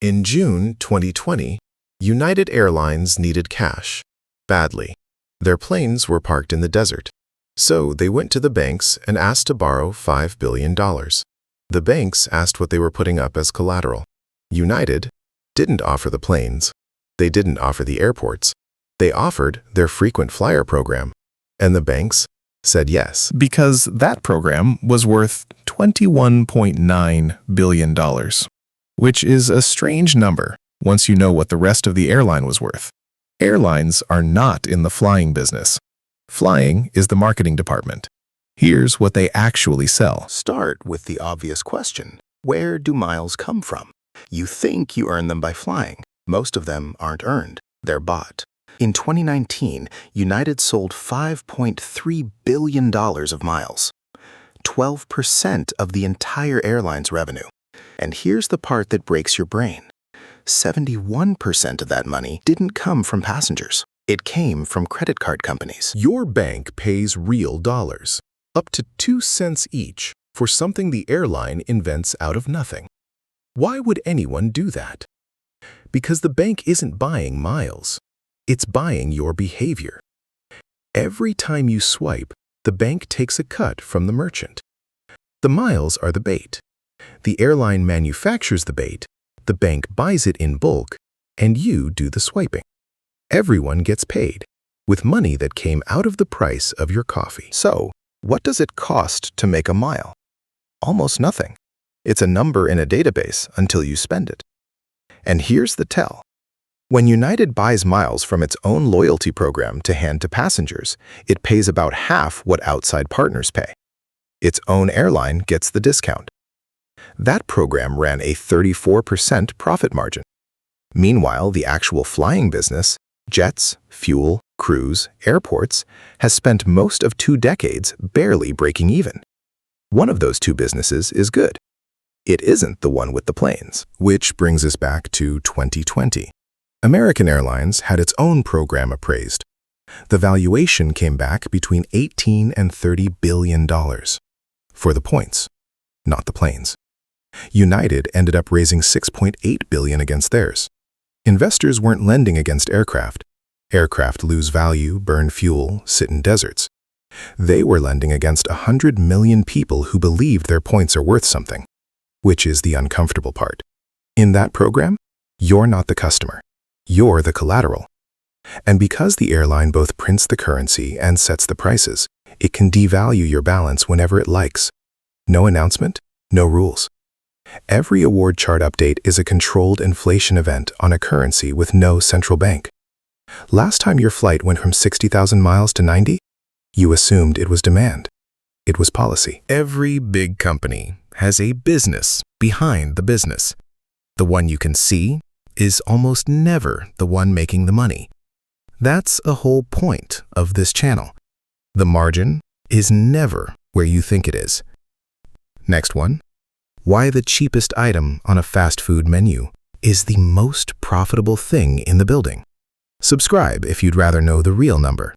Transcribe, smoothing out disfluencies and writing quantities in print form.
In June 2020, United Airlines needed cash, badly. Their planes were parked in the desert, so they went to the banks and asked to borrow $5 billion. The banks asked what they were putting up as collateral. United didn't offer the planes. They didn't offer the airports. They offered their frequent flyer program, and the banks said yes. Because that program was worth $21.9 billion, which is a strange number once you know what the rest of the airline was worth. Airlines are not in the flying business. Flying is the marketing department. Here's what they actually sell. Start with the obvious question. Where do miles come from? You think you earn them by flying. Most of them aren't earned. They're bought. In 2019, United sold $5.3 billion of miles, 12% of the entire airline's revenue. And here's the part that breaks your brain. 71% of that money didn't come from passengers. It came from credit card companies. Your bank pays real dollars, up to 2 cents each, for something the airline invents out of nothing. Why would anyone do that? Because the bank isn't buying miles. It's buying your behavior. Every time you swipe, the bank takes a cut from the merchant. The miles are the bait. The airline manufactures the bait, the bank buys it in bulk, and you do the swiping. Everyone gets paid with money that came out of the price of your coffee. So, what does it cost to make a mile? Almost nothing. It's a number in a database until you spend it. And here's the tell. When United buys miles from its own loyalty program to hand to passengers, it pays about half what outside partners pay. Its own airline gets the discount. That program ran a 34% profit margin. Meanwhile, the actual flying business, jets, fuel, crews, airports, has spent most of 2 decades barely breaking even. One of those 2 businesses is good. It isn't the one with the planes. Which brings us back to 2020. American Airlines had its own program appraised. The valuation came back between $18 and $30 billion. For the points, not the planes. United ended up raising $6.8 billion against theirs. Investors weren't lending against aircraft. Aircraft lose value, burn fuel, sit in deserts. They were lending against 100 million people who believed their points are worth something, which is the uncomfortable part. In that program, you're not the customer. You're the collateral. And because the airline both prints the currency and sets the prices, it can devalue your balance whenever it likes. No announcement, no rules. Every award chart update is a controlled inflation event on a currency with no central bank. Last time your flight went from 60,000 miles to 90, you assumed it was demand. It was policy. Every big company has a business behind the business. The one you can see is almost never the one making the money. That's a whole point of this channel. The margin is never where you think it is. Next one. Why the cheapest item on a fast food menu is the most profitable thing in the building. Subscribe if you'd rather know the real number.